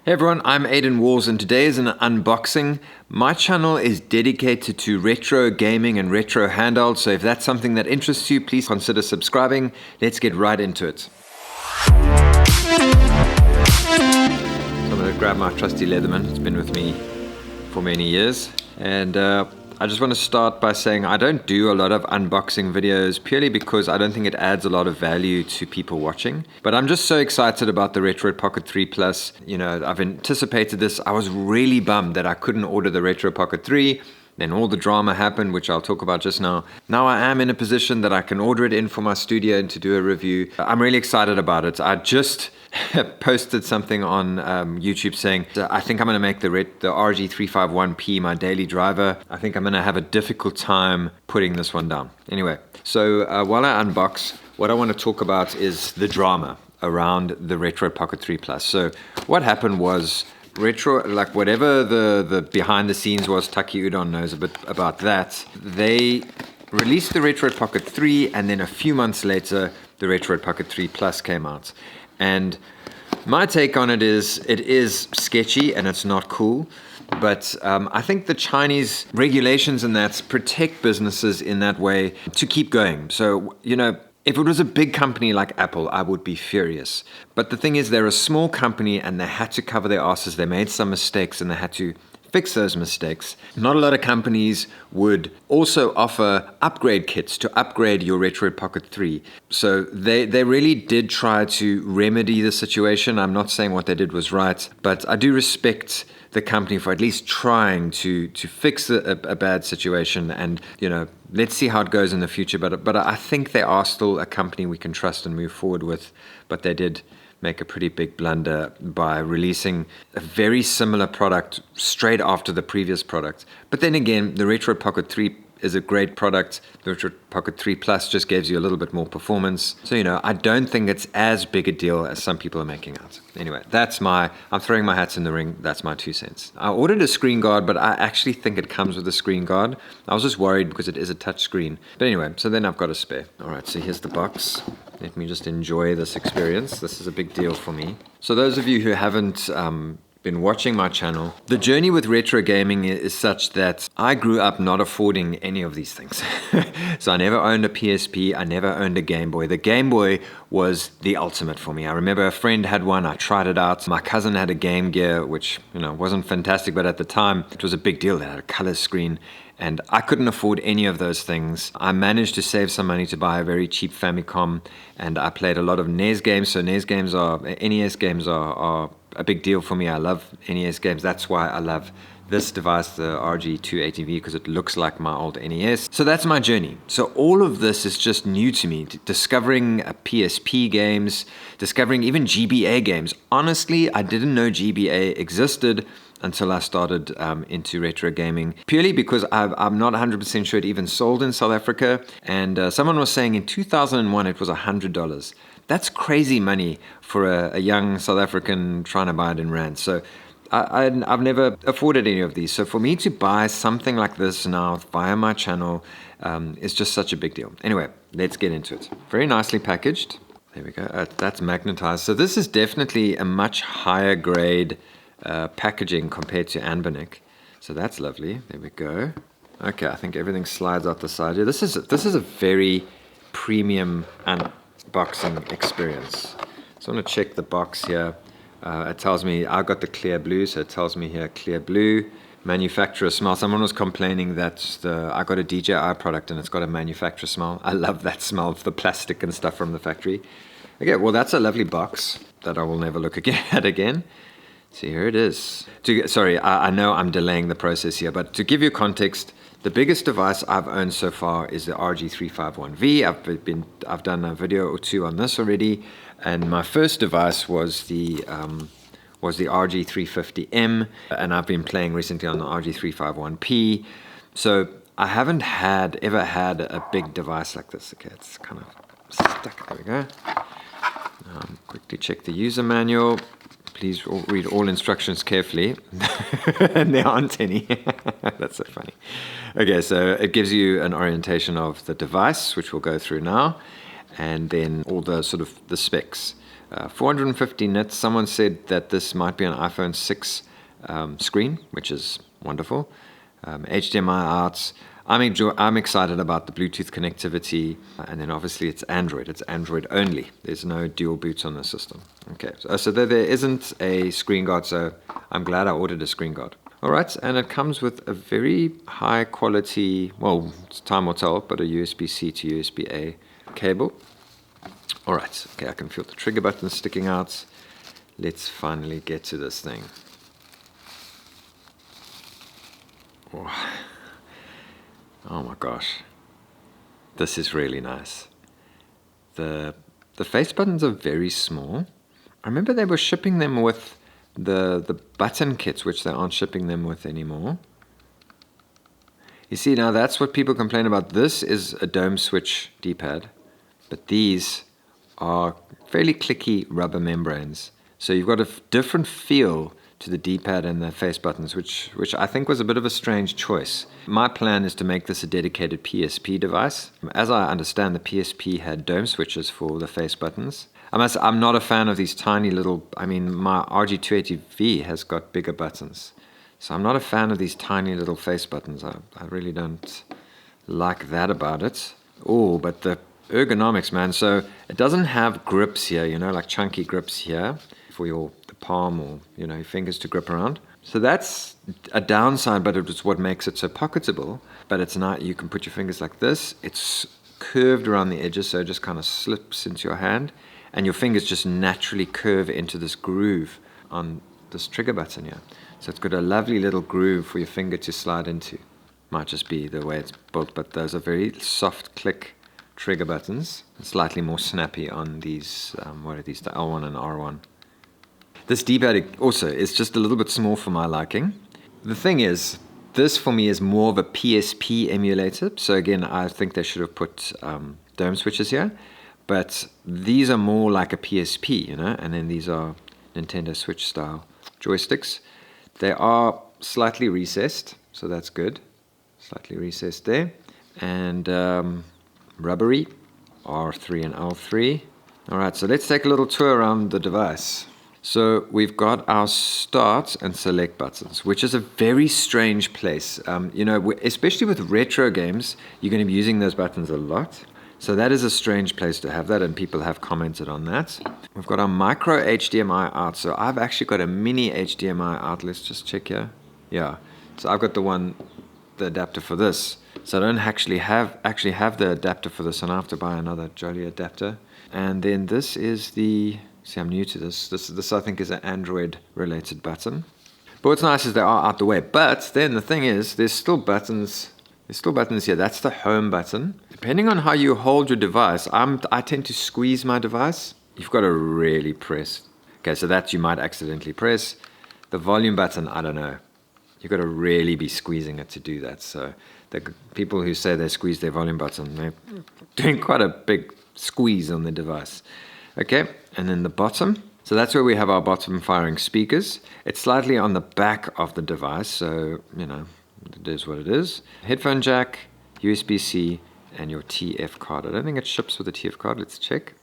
Hey everyone, I'm Aidan Walls and today is an unboxing. My channel is dedicated to retro gaming and retro handhelds, so if that's something that interests you, please consider subscribing. Let's get right into it. So I'm going to grab my trusty Leatherman. It's been with me for many years, and I just want to start by saying I don't do a lot of unboxing videos purely because I don't think it adds a lot of value to people watching. But I'm just so excited about the Retroid Pocket 3 Plus. You know, I've anticipated this. I was really bummed that I couldn't order the Retroid Pocket 3. Then all the drama happened, which I'll talk about just now. Now I am in a position that I can order it in for my studio and to do a review. I'm really excited about it. I just posted something on YouTube saying, I think I'm going to make the RG351P my daily driver. I think I'm going to have a difficult time putting this one down. Anyway, so while I unbox, what I want to talk about is the drama around the Retroid Pocket 3 Plus. So what happened was, whatever the behind the scenes was, Taki Udon knows a bit about that. They released the Retroid Pocket 3, and then a few months later, the Retroid Pocket 3 Plus came out. And my take on it is sketchy and it's not cool. But I think the Chinese regulations and that protect businesses in that way to keep going. So, you know, if it was a big company like Apple, I would be furious. But the thing is, they're a small company and they had to cover their asses. They made some mistakes and they had to fix those mistakes. Not a lot of companies would also offer upgrade kits to upgrade your Retroid Pocket 3. So they really did try to remedy the situation. I'm not saying what they did was right, but I do respect the company for at least trying to fix a bad situation, and you know, let's see how it goes in the future. But I think they are still a company we can trust and move forward with. But they did make a pretty big blunder by releasing a very similar product straight after the previous product. But then again, the Retroid Pocket 3 is a great product. The Retroid Pocket 3 Plus just gives you a little bit more performance. So, you know, I don't think it's as big a deal as some people are making out. Anyway, I'm throwing my hats in the ring. That's my 2 cents. I ordered a screen guard, but I actually think it comes with a screen guard. I was just worried because it is a touch screen. But anyway, so then I've got a spare. All right, so here's the box. Let me just enjoy this experience. This is a big deal for me. So those of you who haven't been watching my channel, the journey with retro gaming is such that I grew up not affording any of these things. So I never owned a PSP, I never owned a Game Boy. The Game Boy was the ultimate for me. I remember a friend had one, I tried it out. My cousin had a Game Gear, which, you know, wasn't fantastic, but at the time it was a big deal. It had a color screen. And I couldn't afford any of those things. I managed to save some money to buy a very cheap Famicom, and I played a lot of NES games. So NES games are a big deal for me. I love NES games. That's why I love this device, the RG280V, because it looks like my old NES. So that's my journey. So all of this is just new to me. Discovering PSP games, discovering even GBA games. Honestly, I didn't know GBA existed until I started into retro gaming, purely because I'm not 100% sure it even sold in South Africa. And someone was saying in 2001 it was $100. That's crazy money for a young South African trying to buy it in rand. So I've never afforded any of these. So for me to buy something like this now via my channel is just such a big deal. Anyway, let's get into it. Very nicely packaged. There we go. That's magnetized. So this is definitely a much higher grade packaging compared to Anbernic. So that's lovely. There we go. Okay, I think everything slides out the side here. This is a very premium unboxing experience. So I'm going to check the box here. It tells me I got the clear blue, so it tells me here clear blue. Manufacturer smell. Someone was complaining that I got a DJI product and it's got a manufacturer smell. I love that smell of the plastic and stuff from the factory. Okay, well that's a lovely box that I will never look at again. So here it is. Sorry, I know I'm delaying the process here, but to give you context, the biggest device I've owned so far is the RG351V. I've done a video or 2 on this already, and my first device was the RG350M, and I've been playing recently on the RG351P. So I haven't ever had a big device like this. Okay, it's kind of stuck. There we go. Quickly check the user manual. Please read all instructions carefully. And there aren't any. That's so funny. Okay, so it gives you an orientation of the device, which we'll go through now, and then all the sort of the specs. 450 nits. Someone said that this might be an iPhone 6 screen, which is wonderful. HDMI outs. I'm excited about the Bluetooth connectivity, and then obviously it's Android. It's Android only. There's no dual boot on the system. Okay, so there isn't a screen guard, so I'm glad I ordered a screen guard. All right, and it comes with a very high quality, well, time will tell, but a USB-C to USB-A cable. All right, okay, I can feel the trigger button sticking out. Let's finally get to this thing. Oh my gosh, this is really nice. The face buttons are very small. I remember they were shipping them with the button kits, which they aren't shipping them with anymore. You see, now that's what people complain about. This is a dome switch D-pad, but these are fairly clicky rubber membranes. So you've got a different feel to the D-pad and the face buttons, which I think was a bit of a strange choice. My plan is to make this a dedicated PSP device. As I understand, the PSP had dome switches for the face buttons. I'm not a fan of these tiny little, my RG280V has got bigger buttons. So I'm not a fan of these tiny little face buttons. I really don't like that about it. Oh, but the ergonomics, man. So it doesn't have grips here, like chunky grips here for the palm or your fingers to grip around. So that's a downside, but it's what makes it so pocketable. But it's not, you can put your fingers like this. It's curved around the edges, so it just kind of slips into your hand, and your fingers just naturally curve into this groove on this trigger button here. So it's got a lovely little groove for your finger to slide into. Might just be the way it's built, but those are very soft click trigger buttons. Slightly more snappy on these, what are these, the L1 and R1. This D-pad also is just a little bit small for my liking. The thing is, this for me is more of a PSP emulator. So again, I think they should have put dome switches here. But these are more like a PSP, and then these are Nintendo Switch style joysticks. They are slightly recessed, so that's good. Slightly recessed there. And rubbery, R3 and L3. All right, so let's take a little tour around the device. So we've got our start and select buttons, which is a very strange place. Especially with retro games, you're going to be using those buttons a lot. So that is a strange place to have that, and people have commented on that. We've got our micro HDMI out. So I've actually got a mini HDMI out. Let's just check here. Yeah. So I've got the adapter for this. So I don't actually have the adapter for this, and I have to buy another jolly adapter. And then this is the... See, I'm new to this. This I think is an Android-related button. But what's nice is they are out the way. But then the thing is, there's still buttons. There's still buttons here. That's the home button. Depending on how you hold your device, I tend to squeeze my device. You've got to really press. Okay, so that you might accidentally press. The volume button, I don't know. You've got to really be squeezing it to do that. So the people who say they squeeze their volume button, they're doing quite a big squeeze on the device. Okay, and then the bottom. So that's where we have our bottom firing speakers. It's slightly on the back of the device, so, it is what it is. Headphone jack, USB-C, and your TF card. I don't think it ships with a TF card. Let's check.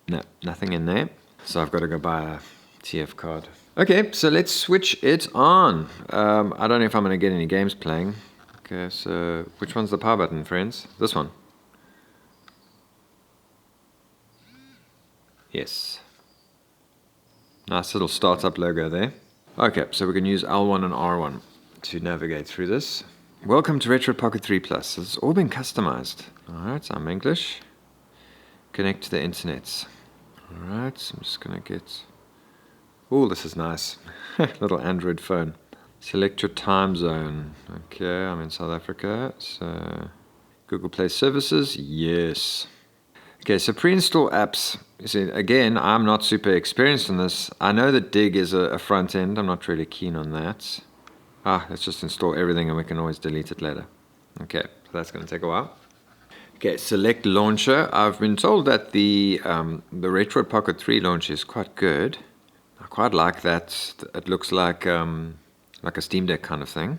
No, nothing in there. So I've got to go buy a TF card. Okay, so let's switch it on. I don't know if I'm going to get any games playing. Okay, so which one's the power button, friends? This one. Yes. Nice little startup logo there. Okay, so we can use L1 and R1 to navigate through this. Welcome to Retroid Pocket 3 Plus. It's all been customized. Alright, so I'm English. Connect to the internet. Alright, so I'm just going to get... Oh, this is nice. Little Android phone. Select your time zone. Okay, I'm in South Africa. So, Google Play Services. Yes. Okay, so pre-install apps. You see, again, I'm not super experienced in this. I know that Dig is a front end. I'm not really keen on that. Let's just install everything and we can always delete it later. Okay, so that's going to take a while. Okay, select launcher. I've been told that the Retroid Pocket 3 launcher is quite good. I quite like that. It looks like a Steam Deck kind of thing.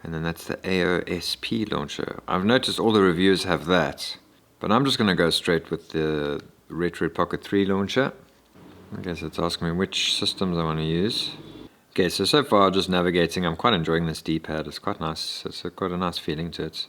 And then that's the AOSP launcher. I've noticed all the reviews have that. But I'm just going to go straight with the Retroid Pocket 3 launcher. Okay, so it's asking me which systems I want to use. Okay, so far just navigating, I'm quite enjoying this D-pad. It's quite nice. It's got a nice feeling to it.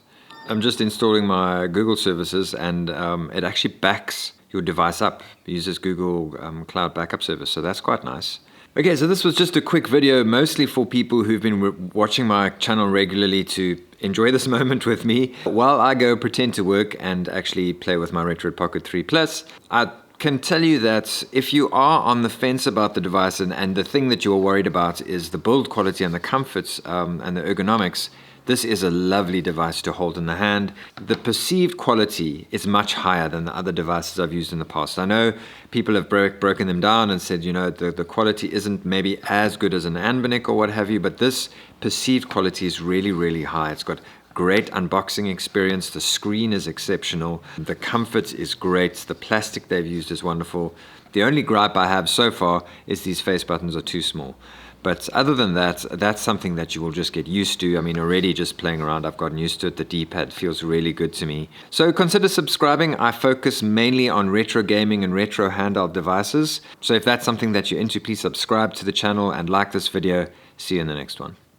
I'm just installing my Google services, and it actually backs your device up. It uses Google Cloud Backup Service, so that's quite nice. Okay, so this was just a quick video, mostly for people who've been watching my channel regularly to enjoy this moment with me while I go pretend to work and actually play with my Retroid Pocket 3 Plus. I can tell you that if you are on the fence about the device and the thing that you're worried about is the build quality and the comforts and the ergonomics, this is a lovely device to hold in the hand. The perceived quality is much higher than the other devices I've used in the past. I know people have broken them down and said, you know, the quality isn't maybe as good as an Anbernic or what have you, but this perceived quality is really, really high. It's got great unboxing experience. The screen is exceptional. The comfort is great. The plastic they've used is wonderful. The only gripe I have so far is these face buttons are too small. But other than that, that's something that you will just get used to. I mean, already just playing around, I've gotten used to it. The D-pad feels really good to me. So consider subscribing. I focus mainly on retro gaming and retro handheld devices. So if that's something that you're into, please subscribe to the channel and like this video. See you in the next one.